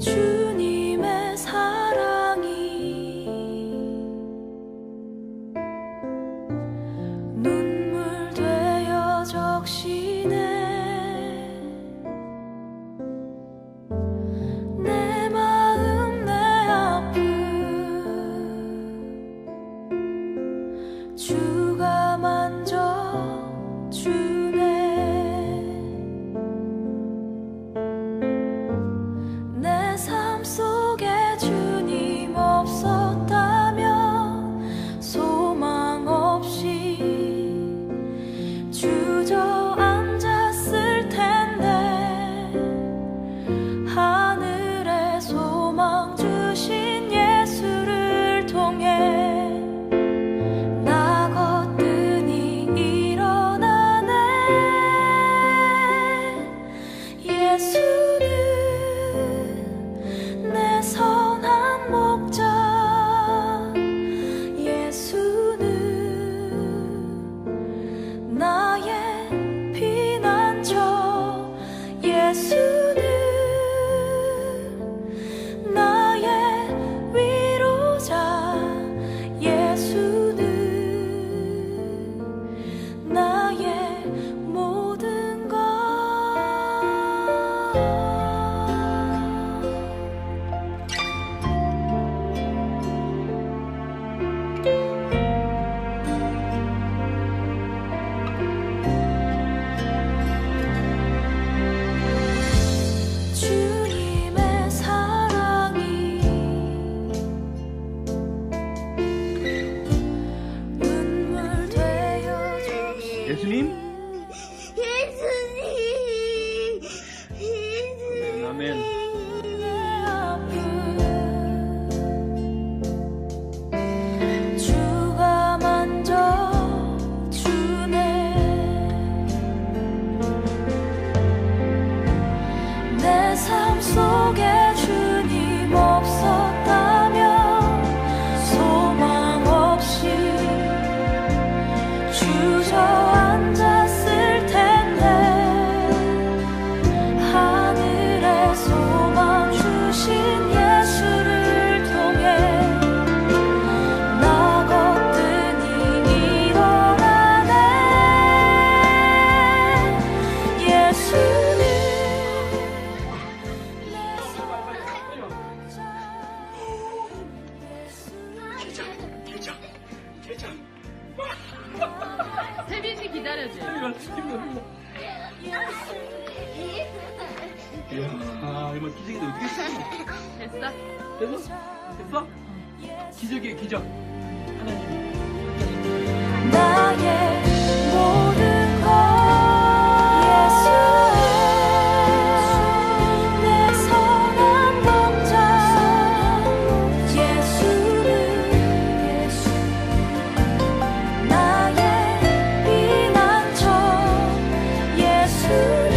주님의 사랑이 눈물 되어 적시네. 내 마음 내 아픔 주가 만져주네. 내 삶 속에 주님 없었다면 소망 없이 주저앉았을 텐데 하늘에 소망 주신 예수를 통해 나 거뜬히 일어나네. 예수는 내 선한 목자, 예수는 나의 피난처, 예수는 나의 위로자, 예수는 나의 모든 것. 주님의 사랑이 눈물 되어 예수님? 예수님, 아멘. 내 아픔 주가 만져주네. 내 삶 속에 주님 없었다면 소망 없이 주저앉았을 텐데 하늘에 소망 주신 예수를 통해 나 거뜬히 일어나네. 예수는 내 선한 목자, 세빈이 기다려줘. 아, 이거 기적인데 어떻게 했어? 됐어? 됐어? 됐어? 기적이에요, 기적. 하나님이. 나의 모든 것. 예수는 내 선한 목자, 예수는 나의 피난처, 예수는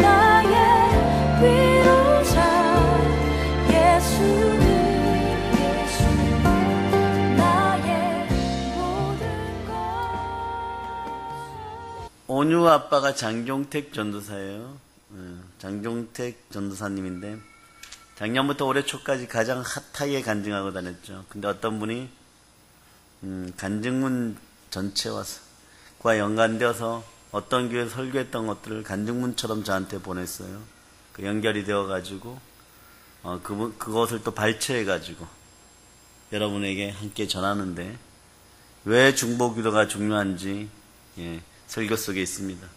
나의 위로자, 예수는 나의 모든 것. 온유 아빠가 장종택 전도사예요. 장종택 전도사님인데 작년부터 올해 초까지 가장 핫하게 간증하고 다녔죠. 근데 어떤 분이 간증문 전체와 연관되어서 어떤 교회 설교했던 것들을 간증문처럼 저한테 보냈어요. 그 연결이 되어가지고 그것을 또 발췌해가지고 여러분에게 함께 전하는데 왜 중보기도가 중요한지 설교 속에 있습니다.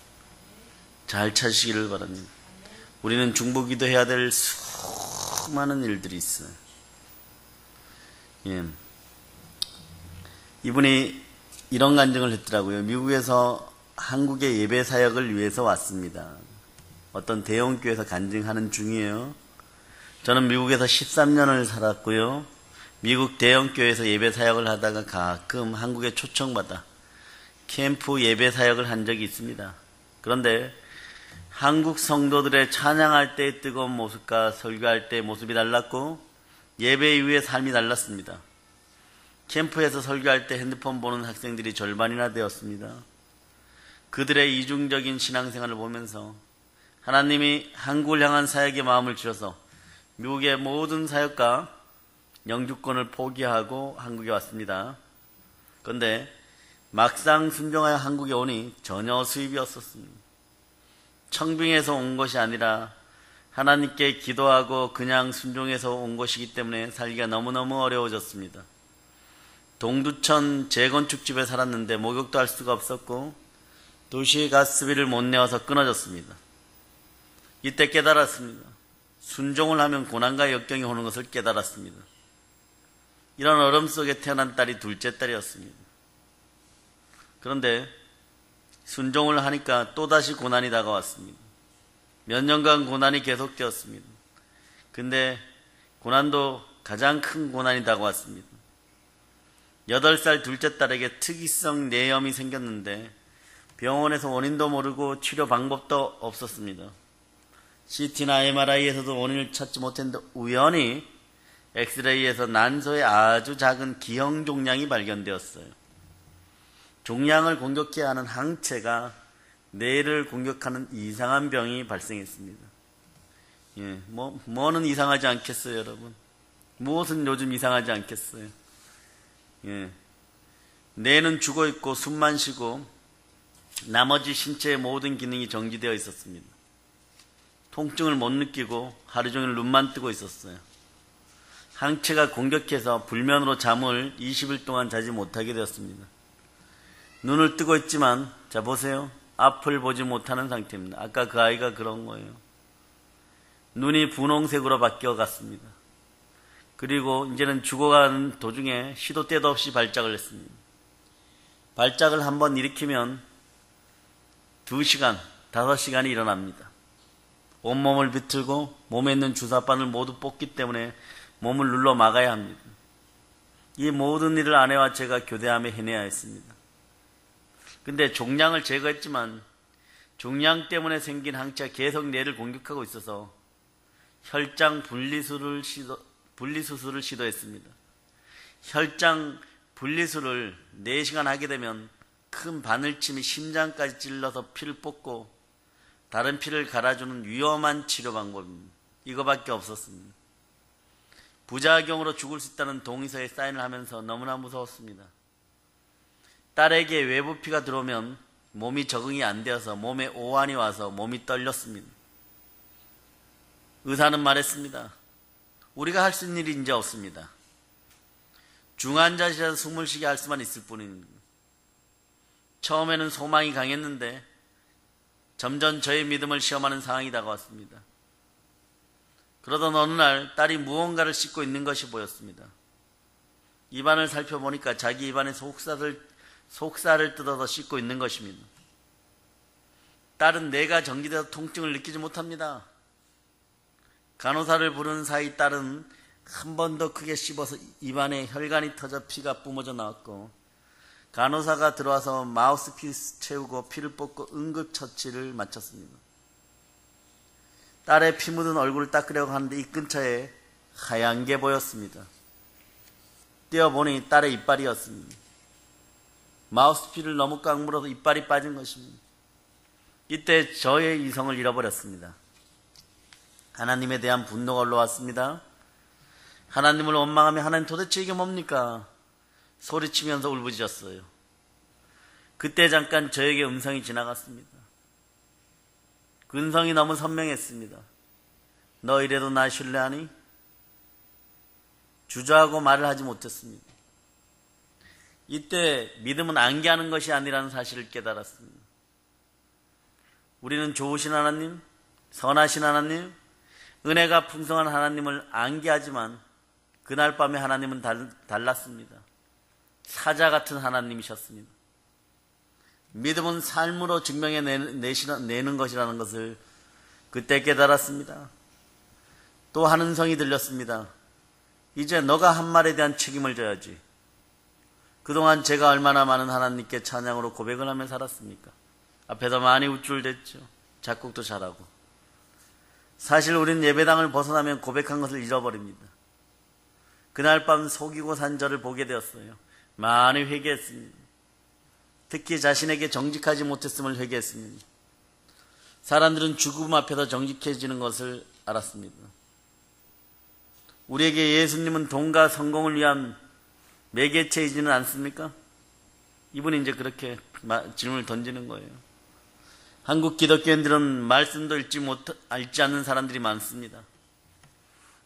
잘 찾으시기를 바랍니다. 우리는 중보기도 해야 될 수많은 일들이 있어요. 이분이 이런 간증을 했더라고요. 미국에서 한국의 예배 사역을 위해서 왔습니다. 어떤 대형교회에서 간증하는 중이에요. 저는 미국에서 13년을 살았고요. 미국 대형교회에서 예배 사역을 하다가 가끔 한국에 초청받아 캠프 예배 사역을 한 적이 있습니다. 그런데 한국 성도들의 찬양할 때의 뜨거운 모습과 설교할 때의 모습이 달랐고 예배 이후의 삶이 달랐습니다. 캠프에서 설교할 때 핸드폰 보는 학생들이 절반이나 되었습니다. 그들의 이중적인 신앙생활을 보면서 하나님이 한국을 향한 사역에 마음을 주셔서 미국의 모든 사역과 영주권을 포기하고 한국에 왔습니다. 그런데 막상 순종하여 한국에 오니 전혀 수입이 없었습니다. 청빙해서 온 것이 아니라 하나님께 기도하고 그냥 순종해서 온 것이기 때문에 살기가 너무너무 어려워졌습니다. 동두천 재건축집에 살았는데 목욕도 할 수가 없었고 도시 가스비를 못 내어서 끊어졌습니다. 이때 깨달았습니다. 순종을 하면 고난과 역경이 오는 것을 깨달았습니다. 이런 어려움 속에 태어난 딸이 둘째 딸이었습니다. 그런데 순종을 하니까 또다시 고난이 다가왔습니다. 몇 년간 고난이 계속되었습니다. 근데 고난도 가장 큰 고난이 다가왔습니다. 8살 둘째 딸에게 특이성 뇌염이 생겼는데 병원에서 원인도 모르고 치료 방법도 없었습니다. CT나 MRI에서도 원인을 찾지 못했는데 우연히 엑스레이에서 난소에 아주 작은 기형 종양이 발견되었어요. 종양을 공격해 하는 항체가 뇌를 공격하는 이상한 병이 발생했습니다. 예, 뭐는 이상하지 않겠어요, 여러분? 무엇은 요즘 이상하지 않겠어요? 예, 뇌는 죽어 있고 숨만 쉬고 나머지 신체의 모든 기능이 정지되어 있었습니다. 통증을 못 느끼고 하루 종일 눈만 뜨고 있었어요. 항체가 공격해서 불면으로 잠을 20일 동안 자지 못하게 되었습니다. 눈을 뜨고 있지만 자 보세요. 앞을 보지 못하는 상태입니다. 아까 그 아이가 그런 거예요. 눈이 분홍색으로 바뀌어갔습니다. 그리고 이제는 죽어가는 도중에 시도 때도 없이 발작을 했습니다. 발작을 한번 일으키면 2시간, 5시간이 일어납니다. 온몸을 비틀고 몸에 있는 주사바늘 모두 뽑기 때문에 몸을 눌러 막아야 합니다. 이 모든 일을 아내와 제가 교대하며 해내야 했습니다. 근데 종양을 제거했지만 종양 때문에 생긴 항체가 계속 뇌를 공격하고 있어서 혈장 분리수술을 시도했습니다. 혈장 분리술을 4시간 하게 되면 큰 바늘침이 심장까지 찔러서 피를 뽑고 다른 피를 갈아주는 위험한 치료 방법입니다. 이거밖에 없었습니다. 부작용으로 죽을 수 있다는 동의서에 사인을 하면서 너무나 무서웠습니다. 딸에게 외부 피가 들어오면 몸이 적응이 안 되어서 몸에 오한이 와서 몸이 떨렸습니다. 의사는 말했습니다. 우리가 할 수 있는 일이 이제 없습니다. 중환자실에서 숨을 쉬게 할 수만 있을 뿐입니다. 처음에는 소망이 강했는데 점점 저의 믿음을 시험하는 상황이 다가왔습니다. 그러던 어느 날 딸이 무언가를 씻고 있는 것이 보였습니다. 입안을 살펴보니까 자기 입안에 속살을 뜯어서 씻고 있는 것입니다. 딸은 뇌가 정지돼서 통증을 느끼지 못합니다. 간호사를 부르는 사이 딸은 한 번 더 크게 씹어서 입안에 혈관이 터져 피가 뿜어져 나왔고 간호사가 들어와서 마우스피스 채우고 피를 뽑고 응급처치를 마쳤습니다. 딸의 피 묻은 얼굴을 닦으려고 하는데 이 근처에 하얀 게 보였습니다. 떼어보니 딸의 이빨이었습니다. 마우스피를 너무 꽉 물어서 이빨이 빠진 것입니다. 이때 저의 이성을 잃어버렸습니다. 하나님에 대한 분노가 올라왔습니다. 하나님을 원망하며 하나님 도대체 이게 뭡니까? 소리치면서 울부짖었어요. 그때 잠깐 저에게 음성이 지나갔습니다. 그 음성이 너무 선명했습니다. 너 이래도 나 신뢰하니? 주저하고 말을 하지 못했습니다. 이때 믿음은 안개하는 것이 아니라는 사실을 깨달았습니다. 우리는 좋으신 하나님, 선하신 하나님, 은혜가 풍성한 하나님을 안개하지만 그날 밤에 하나님은 달랐습니다. 사자 같은 하나님이셨습니다. 믿음은 삶으로 증명해 내는 것이라는 것을 그때 깨달았습니다. 또 한 음성이 들렸습니다. 이제 너가 한 말에 대한 책임을 져야지. 그동안 제가 얼마나 많은 하나님께 찬양으로 고백을 하며 살았습니까? 앞에서 많이 우쭐댔죠. 작곡도 잘하고. 사실 우리는 예배당을 벗어나면 고백한 것을 잃어버립니다. 그날 밤 속이고 산 저를 보게 되었어요. 많이 회개했습니다. 특히 자신에게 정직하지 못했음을 회개했습니다. 사람들은 죽음 앞에서 정직해지는 것을 알았습니다. 우리에게 예수님은 돈과 성공을 위한 매개체이지는 않습니까? 이분이 이제 그렇게 질문을 던지는 거예요. 한국 기독교인들은 말씀도 읽지 않는 사람들이 많습니다.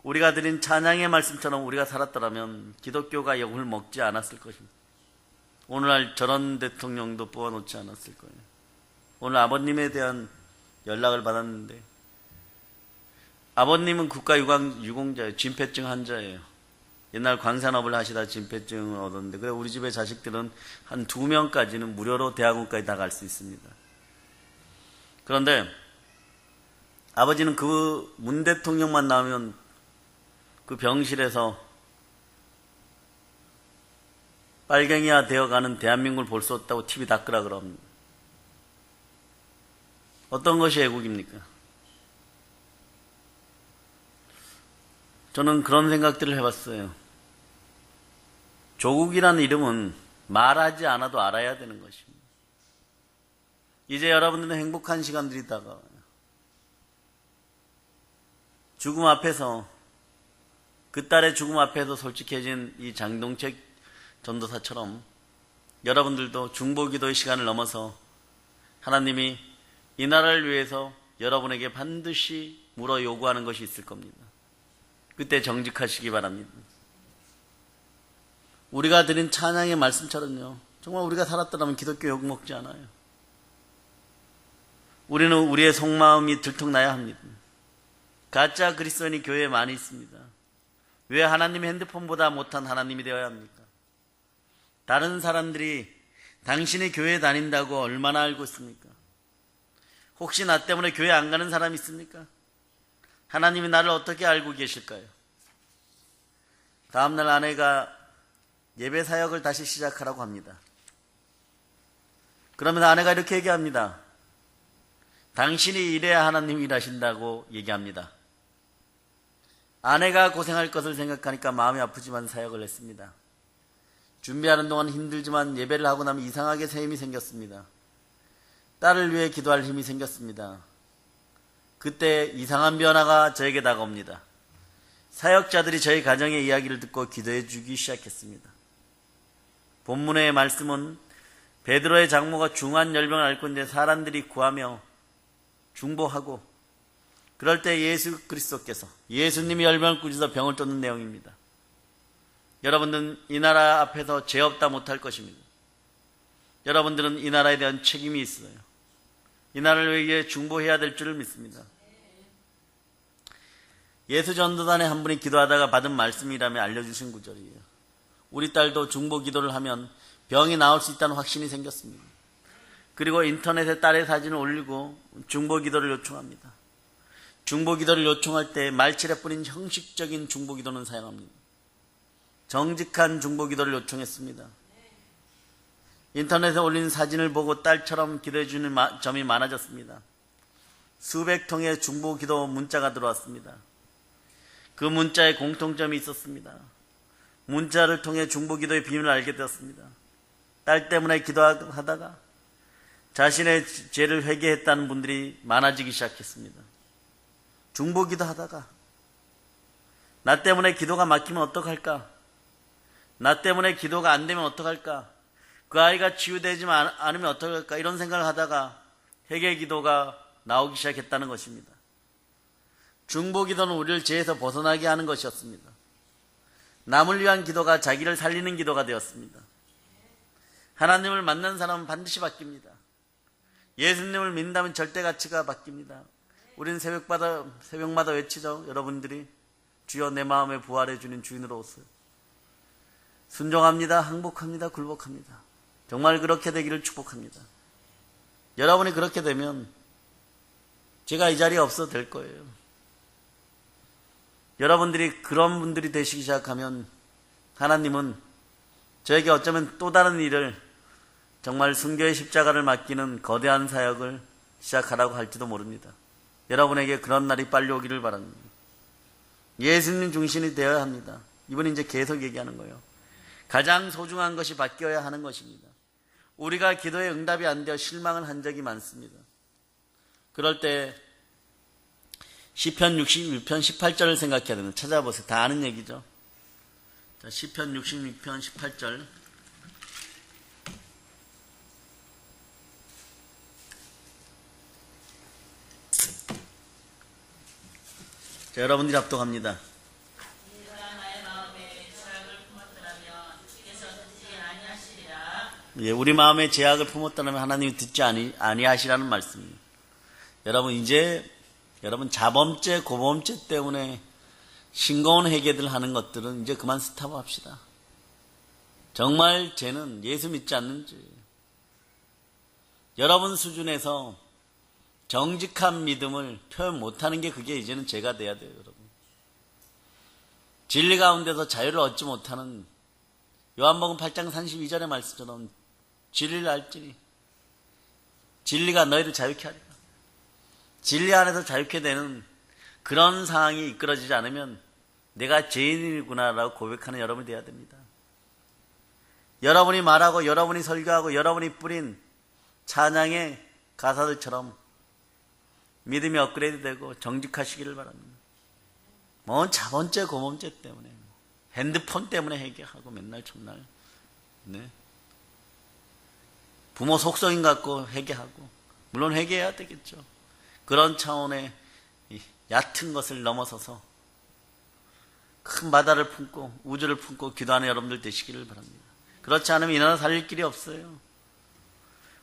우리가 드린 찬양의 말씀처럼 우리가 살았더라면 기독교가 욕을 먹지 않았을 것입니다. 오늘날 저런 대통령도 뽑아놓지 않았을 거예요. 오늘 아버님에 대한 연락을 받았는데 아버님은 국가유공자예요. 진폐증 환자예요. 옛날 광산업을 하시다 진폐증을 얻었는데 그래 우리 집의 자식들은 한 2명까지는 무료로 대학원까지 다 갈 수 있습니다. 그런데 아버지는 그 문 대통령만 나오면 그 병실에서 빨갱이화 되어가는 대한민국을 볼 수 없다고 TV 다 끄라 그럽니다. 어떤 것이 애국입니까? 저는 그런 생각들을 해봤어요. 조국이라는 이름은 말하지 않아도 알아야 되는 것입니다. 이제 여러분들은 행복한 시간들이 다가와요. 죽음 앞에서 그 딸의 죽음 앞에서 솔직해진 이 장동책 전도사처럼 여러분들도 중보기도의 시간을 넘어서 하나님이 이 나라를 위해서 여러분에게 반드시 물어 요구하는 것이 있을 겁니다. 그때 정직하시기 바랍니다. 우리가 드린 찬양의 말씀처럼요. 정말 우리가 살았더라면 기독교 욕 먹지 않아요. 우리는 우리의 속마음이 들통나야 합니다. 가짜 그리스도인이 교회에 많이 있습니다. 왜 하나님의 핸드폰보다 못한 하나님이 되어야 합니까? 다른 사람들이 당신이 교회 다닌다고 얼마나 알고 있습니까? 혹시 나 때문에 교회 안 가는 사람이 있습니까? 하나님이 나를 어떻게 알고 계실까요? 다음날 아내가 예배 사역을 다시 시작하라고 합니다. 그러면 아내가 이렇게 얘기합니다. 당신이 일해야 하나님이 일하신다고 얘기합니다. 아내가 고생할 것을 생각하니까 마음이 아프지만 사역을 했습니다. 준비하는 동안 힘들지만 예배를 하고 나면 이상하게 새 힘이 생겼습니다. 딸을 위해 기도할 힘이 생겼습니다. 그때 이상한 변화가 저에게 다가옵니다. 사역자들이 저희 가정의 이야기를 듣고 기도해 주기 시작했습니다. 본문의 말씀은 베드로의 장모가 중한 열병을 앓고 있는데 사람들이 구하며 중보하고 그럴 때 예수 그리스도께서 예수님이 열병을 꾸짖어 병을 쫓는 내용입니다. 여러분들은 이 나라 앞에서 죄 없다 못할 것입니다. 여러분들은 이 나라에 대한 책임이 있어요. 이 나라를 위해 중보해야 될 줄을 믿습니다. 예수 전도단의 한 분이 기도하다가 받은 말씀이라며 알려주신 구절이에요. 우리 딸도 중보 기도를 하면 병이 나을 수 있다는 확신이 생겼습니다. 그리고 인터넷에 딸의 사진을 올리고 중보 기도를 요청합니다. 중보 기도를 요청할 때 말칠에 뿌린 형식적인 중보 기도는 사용합니다. 정직한 중보 기도를 요청했습니다. 인터넷에 올린 사진을 보고 딸처럼 기도해 주는 점이 많아졌습니다. 수백 통의 중보 기도 문자가 들어왔습니다. 그 문자에 공통점이 있었습니다. 문자를 통해 중보 기도의 비밀을 알게 되었습니다. 딸 때문에 기도하다가 자신의 죄를 회개했다는 분들이 많아지기 시작했습니다. 중보 기도하다가 나 때문에 기도가 막히면 어떡할까? 나 때문에 기도가 안 되면 어떡할까? 그 아이가 치유되지 않으면 어떡할까? 이런 생각을 하다가 회개 기도가 나오기 시작했다는 것입니다. 중보 기도는 우리를 죄에서 벗어나게 하는 것이었습니다. 남을 위한 기도가 자기를 살리는 기도가 되었습니다. 하나님을 만난 사람은 반드시 바뀝니다. 예수님을 믿는다면 절대 가치가 바뀝니다. 우리는 새벽마다 외치죠. 여러분들이 주여 내 마음에 부활해 주는 주인으로 오세요. 순종합니다. 항복합니다. 굴복합니다. 정말 그렇게 되기를 축복합니다. 여러분이 그렇게 되면 제가 이 자리에 없어도 될 거예요. 여러분들이 그런 분들이 되시기 시작하면 하나님은 저에게 어쩌면 또 다른 일을 정말 순교의 십자가를 맡기는 거대한 사역을 시작하라고 할지도 모릅니다. 여러분에게 그런 날이 빨리 오기를 바랍니다. 예수님 중심이 되어야 합니다. 이번에 이제 계속 얘기하는 거예요. 가장 소중한 것이 바뀌어야 하는 것입니다. 우리가 기도에 응답이 안 되어 실망을 한 적이 많습니다. 그럴 때 시편 66편 18절을 생각해야 됩니다. 찾아보세요. 다 아는 얘기죠. 자, 시편 66편 18절. 자, 여러분들이 합독합니다. 예, 우리 마음에 제약을 품었다면 하나님이 듣지 아니하시라는 말씀입니다. 여러분, 이제 여러분 자범죄, 고범죄 때문에 싱거운 회개들 하는 것들은 이제 그만 스탑합시다. 정말 죄는 예수 믿지 않는 죄예요. 여러분 수준에서 정직한 믿음을 표현 못하는 게 그게 이제는 죄가 돼야 돼요, 여러분. 진리 가운데서 자유를 얻지 못하는 요한복음 8장 32절의 말씀처럼 진리를 알지니 진리가 너희를 자유케 하리라. 진리 안에서 자유케 되는 그런 상황이 이끌어지지 않으면 내가 죄인이구나라고 고백하는 여러분이 되어야 됩니다. 여러분이 말하고 여러분이 설교하고 여러분이 뿌린 찬양의 가사들처럼 믿음이 업그레이드 되고 정직하시기를 바랍니다. 뭔 자본죄 고범죄 때문에 핸드폰 때문에 회개하고 맨날 첫날 네. 부모 속성인 것 같고 회개하고 물론 회개해야 되겠죠. 그런 차원의 얕은 것을 넘어서서 큰 바다를 품고 우주를 품고 기도하는 여러분들 되시기를 바랍니다. 그렇지 않으면 이 나라 살릴 길이 없어요.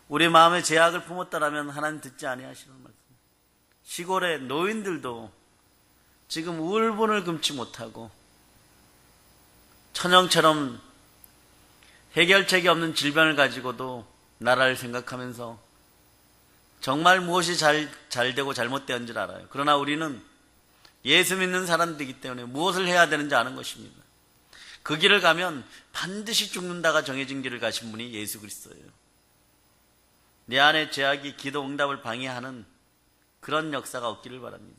우리 마음에 제약을 품었다라면 하나님 듣지 아니하시는 말씀. 시골의 노인들도 지금 울분을 금치 못하고 천형처럼 해결책이 없는 질병을 가지고도 나라를 생각하면서 정말 무엇이 잘 되고 잘못되었는 줄 알아요. 그러나 우리는 예수 믿는 사람들이기 때문에 무엇을 해야 되는지 아는 것입니다. 그 길을 가면 반드시 죽는다가 정해진 길을 가신 분이 예수 그리스도예요. 내 안에 죄악이 기도 응답을 방해하는 그런 역사가 없기를 바랍니다.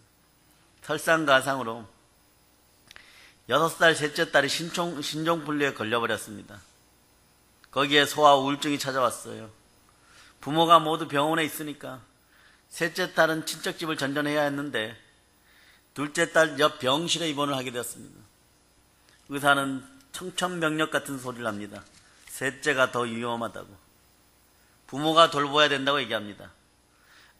설상가상으로 6살 셋째 딸이 신종플루에 걸려버렸습니다. 거기에 소아 우울증이 찾아왔어요. 부모가 모두 병원에 있으니까 셋째 딸은 친척집을 전전해야 했는데 둘째 딸 옆 병실에 입원을 하게 되었습니다. 의사는 청천벽력 같은 소리를 합니다. 셋째가 더 위험하다고. 부모가 돌봐야 된다고 얘기합니다.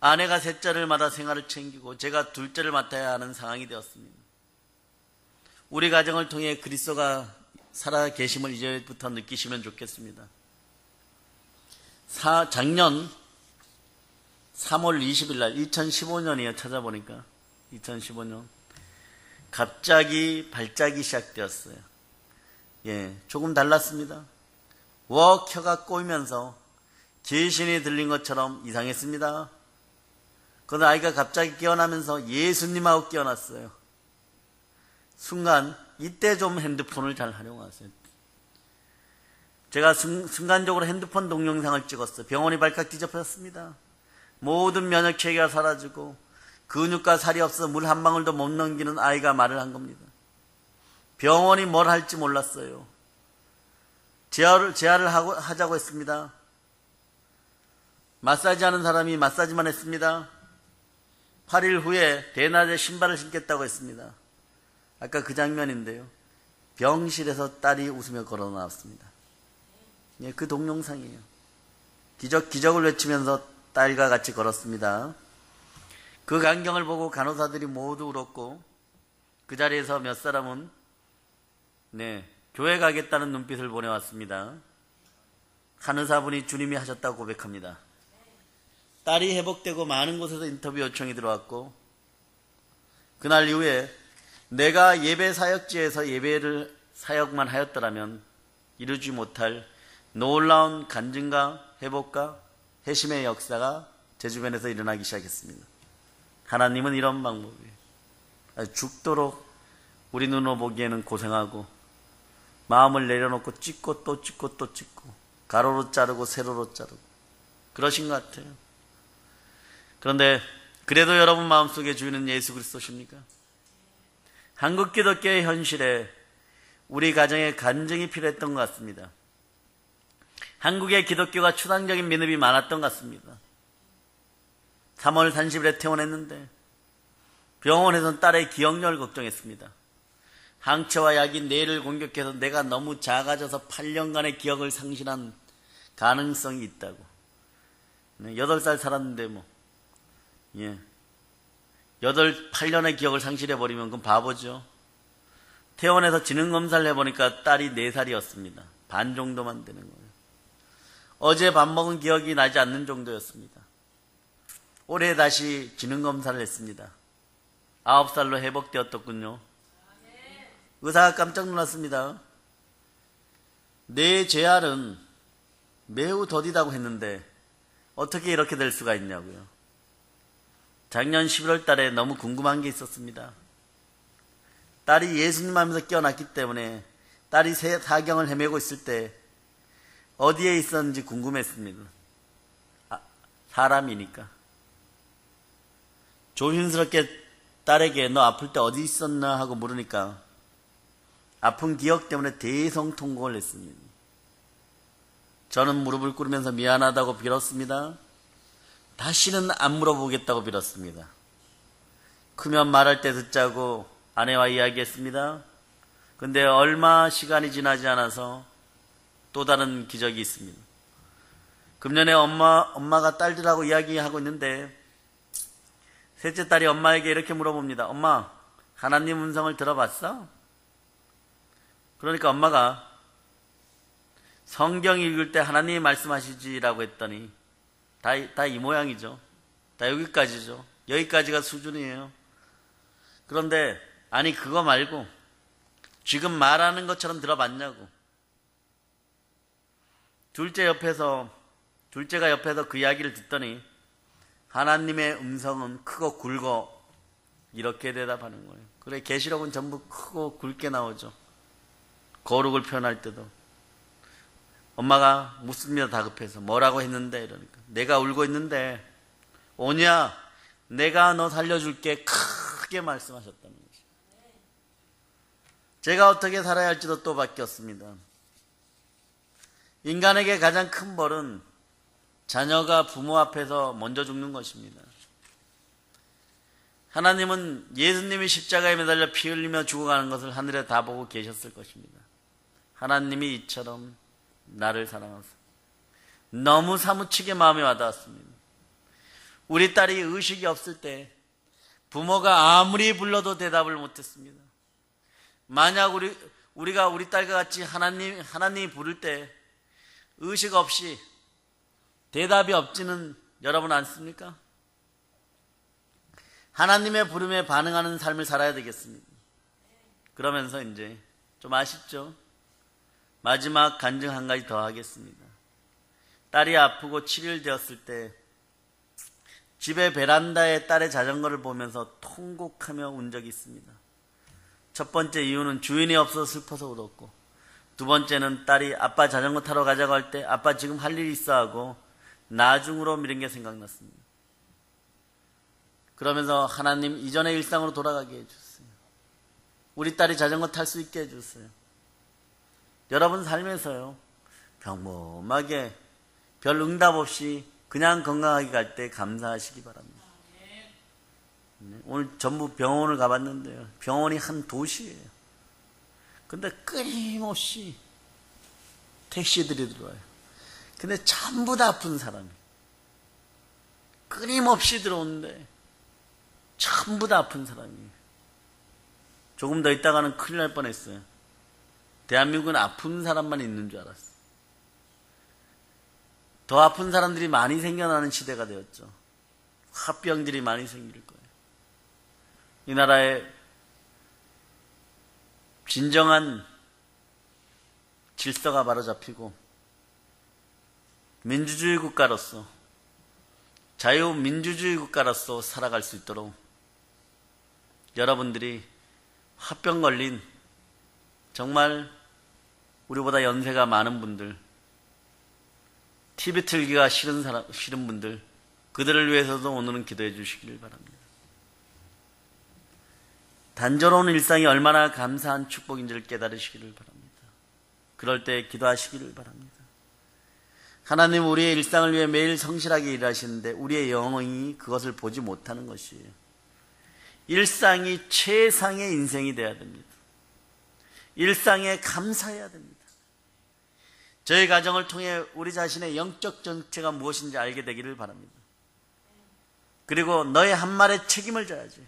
아내가 셋째를 맡아 생활을 챙기고 제가 둘째를 맡아야 하는 상황이 되었습니다. 우리 가정을 통해 그리스도가 살아 계심을 이제부터 느끼시면 좋겠습니다. 작년 3월 20일 날 2015년이에요. 찾아보니까 2015년 갑자기 발작이 시작되었어요. 예, 조금 달랐습니다. 혀가 꼬이면서 귀신이 들린 것처럼 이상했습니다. 그러다 아이가 갑자기 깨어나면서 예수님하고 깨어났어요. 순간 이때 좀 핸드폰을 잘 활용하세요. 제가 순간적으로 핸드폰 동영상을 찍었어요. 병원이 발칵 뒤집혔습니다. 모든 면역 체계가 사라지고 근육과 살이 없어 물 한 방울도 못 넘기는 아이가 말을 한 겁니다. 병원이 뭘 할지 몰랐어요. 재활을 하자고 했습니다. 마사지 하는 사람이 마사지만 했습니다. 8일 후에 대낮에 신발을 신겠다고 했습니다. 아까 그 장면인데요. 병실에서 딸이 웃으며 걸어 나왔습니다. 예, 그 동영상이에요. 기적을 외치면서 딸과 같이 걸었습니다. 그 광경을 보고 간호사들이 모두 울었고 그 자리에서 몇 사람은 교회 가겠다는 눈빛을 보내왔습니다. 한 의사분이 주님이 하셨다고 고백합니다. 딸이 회복되고 많은 곳에서 인터뷰 요청이 들어왔고 그날 이후에 내가 예배 사역지에서 예배를 사역만 하였더라면 이루지 못할 놀라운 간증과 회복과 회심의 역사가 제 주변에서 일어나기 시작했습니다. 하나님은 이런 방법이에요. 죽도록 우리 눈으로 보기에는 고생하고 마음을 내려놓고 찍고 또 찍고 또 찍고 가로로 자르고 세로로 자르고 그러신 것 같아요. 그런데 그래도 여러분 마음속에 주인은 예수 그리스도십니까? 한국 기독교의 현실에 우리 가정에 간증이 필요했던 것 같습니다. 한국의 기독교가 추상적인 믿음이 많았던 것 같습니다. 3월 30일에 퇴원했는데 병원에서는 딸의 기억력을 걱정했습니다. 항체와 약이 뇌를 공격해서 내가 너무 작아져서 8년간의 기억을 상실한 가능성이 있다고. 8살 살았는데 뭐 8년의 기억을 상실해버리면 그건 바보죠. 퇴원해서 지능검사를 해보니까 딸이 4살이었습니다. 반 정도만 되는 거예요. 어제 밥 먹은 기억이 나지 않는 정도였습니다. 올해 다시 지능검사를 했습니다. 9살로 회복되었더군요. 의사가 깜짝 놀랐습니다. 내 재활은 매우 더디다고 했는데 어떻게 이렇게 될 수가 있냐고요. 작년 11월 달에 너무 궁금한 게 있었습니다. 딸이 예수님 하면서 깨어났기 때문에 딸이 사경을 헤매고 있을 때 어디에 있었는지 궁금했습니다. 사람이니까. 조심스럽게 딸에게 너 아플 때 어디 있었나 하고 물으니까 아픈 기억 때문에 대성통곡을 했습니다. 저는 무릎을 꿇으면서 미안하다고 빌었습니다. 다시는 안 물어보겠다고 빌었습니다. 크면 말할 때 듣자고 아내와 이야기했습니다. 근데 얼마 시간이 지나지 않아서 또 다른 기적이 있습니다. 금년에 엄마가 딸들하고 이야기하고 있는데 셋째 딸이 엄마에게 이렇게 물어봅니다. 엄마, 하나님 음성을 들어봤어? 그러니까 엄마가 성경 읽을 때 하나님이 말씀하시지라고 했더니 다 이 모양이죠. 다 여기까지죠. 여기까지가 수준이에요. 그런데 아니 그거 말고 지금 말하는 것처럼 들어봤냐고. 둘째가 옆에서 그 이야기를 듣더니 하나님의 음성은 크고 굵어 이렇게 대답하는 거예요. 그래 계시록은 전부 크고 굵게 나오죠. 거룩을 표현할 때도 엄마가 묻습니다. 다급해서 뭐라고 했는데 이러니까 내가 울고 있는데 오냐 내가 너 살려줄게 크게 말씀하셨다는 거죠. 제가 어떻게 살아야 할지도 또 바뀌었습니다. 인간에게 가장 큰 벌은 자녀가 부모 앞에서 먼저 죽는 것입니다. 하나님은 예수님이 십자가에 매달려 피 흘리며 죽어가는 것을 하늘에 다 보고 계셨을 것입니다. 하나님이 이처럼 나를 사랑하사 너무 사무치게 마음에 와닿았습니다. 우리 딸이 의식이 없을 때 부모가 아무리 불러도 대답을 못했습니다. 만약 우리가 우리 딸과 같이 하나님이 부를 때 의식 없이 대답이 없지는 여러분 않습니까? 하나님의 부름에 반응하는 삶을 살아야 되겠습니다. 그러면서 이제 좀 아쉽죠? 마지막 간증 한 가지 더 하겠습니다. 딸이 아프고 7일 되었을 때 집의 베란다에 딸의 자전거를 보면서 통곡하며 운 적이 있습니다. 첫 번째 이유는 주인이 없어서 슬퍼서 울었고, 두 번째는 딸이 아빠 자전거 타러 가자고 할 때 아빠 지금 할 일이 있어 하고 나중으로 미룬 게 생각났습니다. 그러면서 하나님 이전의 일상으로 돌아가게 해주세요. 우리 딸이 자전거 탈 수 있게 해주세요. 여러분 삶에서요, 평범하게 별 응답 없이 그냥 건강하게 갈 때 감사하시기 바랍니다. 오늘 전부 병원을 가봤는데요. 병원이 한 도시예요. 근데 끊임없이 택시들이 들어와요. 근데 전부 다 아픈 사람이 끊임없이 들어오는데 전부 다 아픈 사람이에요. 조금 더 있다가는 큰일 날 뻔했어요. 대한민국은 아픈 사람만 있는 줄 알았어요. 더 아픈 사람들이 많이 생겨나는 시대가 되었죠. 화병들이 많이 생길 거예요. 이 나라에 진정한 질서가 바로 잡히고 민주주의 국가로서, 자유민주주의 국가로서 살아갈 수 있도록 여러분들이 화병 걸린 정말 우리보다 연세가 많은 분들, TV 틀기가 싫은 분들, 그들을 위해서도 오늘은 기도해 주시길 바랍니다. 단조로운 일상이 얼마나 감사한 축복인지를 깨달으시기를 바랍니다. 그럴 때 기도하시기를 바랍니다. 하나님 우리의 일상을 위해 매일 성실하게 일하시는데 우리의 영혼이 그것을 보지 못하는 것이에요. 일상이 최상의 인생이 되어야 됩니다. 일상에 감사해야 됩니다. 저희 가정을 통해 우리 자신의 영적 정체가 무엇인지 알게 되기를 바랍니다. 그리고 너의 한 말에 책임을 져야지.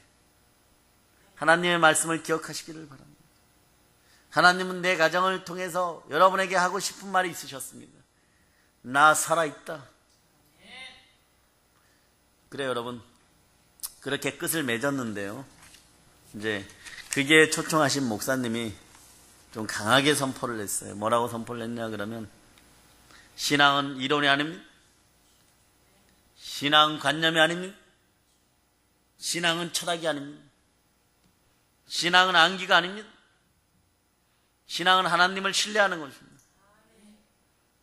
하나님의 말씀을 기억하시기를 바랍니다. 하나님은 내 가정을 통해서 여러분에게 하고 싶은 말이 있으셨습니다. 나 살아있다. 그래 여러분, 그렇게 끝을 맺었는데요. 이제 그게 초청하신 목사님이 좀 강하게 선포를 했어요. 뭐라고 선포를 했냐 그러면, 신앙은 이론이 아닙니다. 신앙은 관념이 아닙니다. 신앙은 철학이 아닙니다. 신앙은 암기가 아닙니다. 신앙은 하나님을 신뢰하는 것입니다.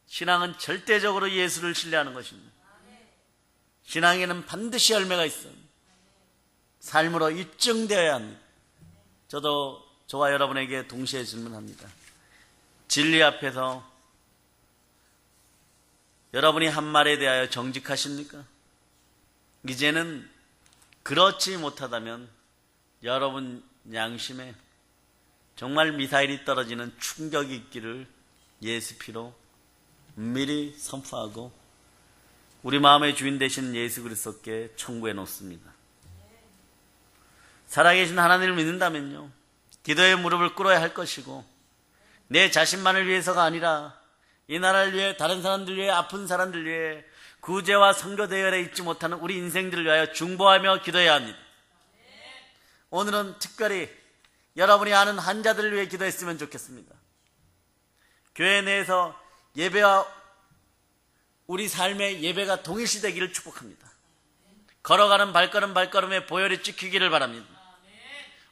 신앙은 절대적으로 예수를 신뢰하는 것입니다. 신앙에는 반드시 열매가 있어요. 삶으로 입증되어야 합니다. 저도 저와 여러분에게 동시에 질문합니다. 진리 앞에서 여러분이 한 말에 대하여 정직하십니까? 이제는 그렇지 못하다면 여러분 양심에 정말 미사일이 떨어지는 충격이 있기를 예수 피로 미리 선포하고 우리 마음의 주인 되신 예수 그리스도께 청구해 놓습니다. 살아계신 하나님을 믿는다면요, 기도의 무릎을 꿇어야 할 것이고, 내 자신만을 위해서가 아니라 이 나라를 위해, 다른 사람들 위해, 아픈 사람들 위해, 구제와 선교 대열에 있지 못하는 우리 인생들을 위하여 중보하며 기도해야 합니다. 오늘은 특별히 여러분이 아는 환자들을 위해 기도했으면 좋겠습니다. 교회 내에서 예배와 우리 삶의 예배가 동일시되기를 축복합니다. 걸어가는 발걸음에 보혈이 찍히기를 바랍니다.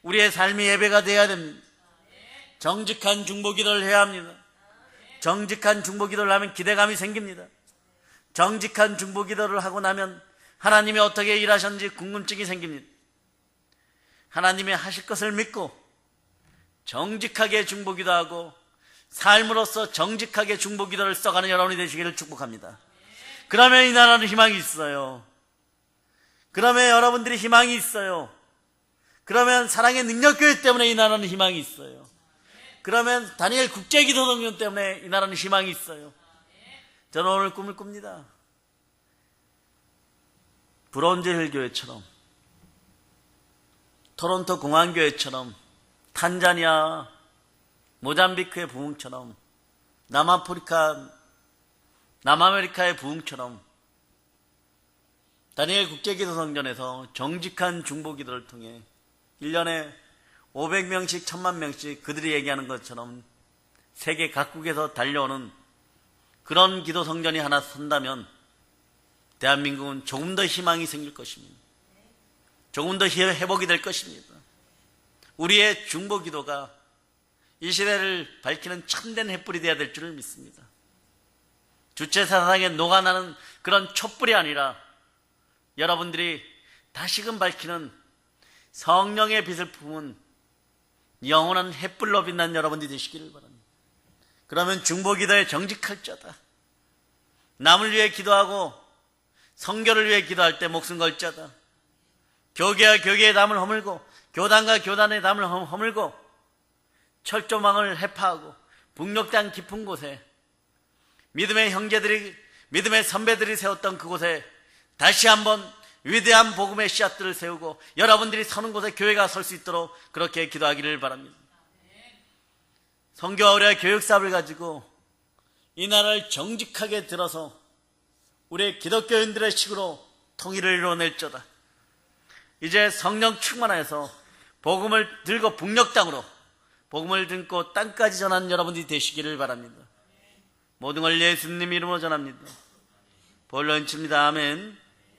우리의 삶이 예배가 되어야 됩니다. 정직한 중보기도를 해야 합니다. 정직한 중보기도를 하면 기대감이 생깁니다. 정직한 중보기도를 하고 나면 하나님이 어떻게 일하셨는지 궁금증이 생깁니다. 하나님이 하실 것을 믿고 정직하게 중보기도하고 삶으로서 정직하게 중보기도를 써가는 여러분이 되시기를 축복합니다. 그러면 이 나라는 희망이 있어요. 그러면 여러분들이 희망이 있어요. 그러면 사랑의 능력교회 때문에 이 나라는 희망이 있어요. 그러면 다니엘 국제기도동원 때문에 이 나라는 희망이 있어요. 저는 오늘 꿈을 꿉니다. 브론즈힐 교회처럼, 토론토 공항교회처럼, 탄자니아, 모잠비크의 부흥처럼, 남아메리카의 부흥처럼 다니엘 국제기도성전에서 정직한 중보기도를 통해 1년에 500명씩 1000만 명씩 그들이 얘기하는 것처럼 세계 각국에서 달려오는 그런 기도성전이 하나 선다면 대한민국은 조금 더 희망이 생길 것입니다. 조금 더 회복이 될 것입니다. 우리의 중보기도가 이 시대를 밝히는 참된 횃불이 되어야 될 줄을 믿습니다. 주체사상에 녹아나는 그런 촛불이 아니라 여러분들이 다시금 밝히는 성령의 빛을 품은 영원한 횃불로 빛난 여러분들이 되시기를 바랍니다. 그러면 중보기도에 정직할 자다. 남을 위해 기도하고 성교를 위해 기도할 때 목숨 걸 자다. 교계와 교계의 담을 허물고 교단과 교단의 담을 허물고 철조망을 해파하고 북녘 깊은 곳에 믿음의 형제들이, 믿음의 선배들이 세웠던 그곳에 다시 한번 위대한 복음의 씨앗들을 세우고 여러분들이 서는 곳에 교회가 설 수 있도록 그렇게 기도하기를 바랍니다. 선교와 우리의 교육사업을 가지고 이 나라를 정직하게 들어서 우리의 기독교인들의 식으로 통일을 이루어낼저다. 이제 성령 충만하여서 복음을 들고 북녘 땅으로 복음을 듣고 땅까지 전하는 여러분들이 되시기를 바랍니다. 모든 걸 예수님 이름으로 전합니다. 본론칩니다. 아멘.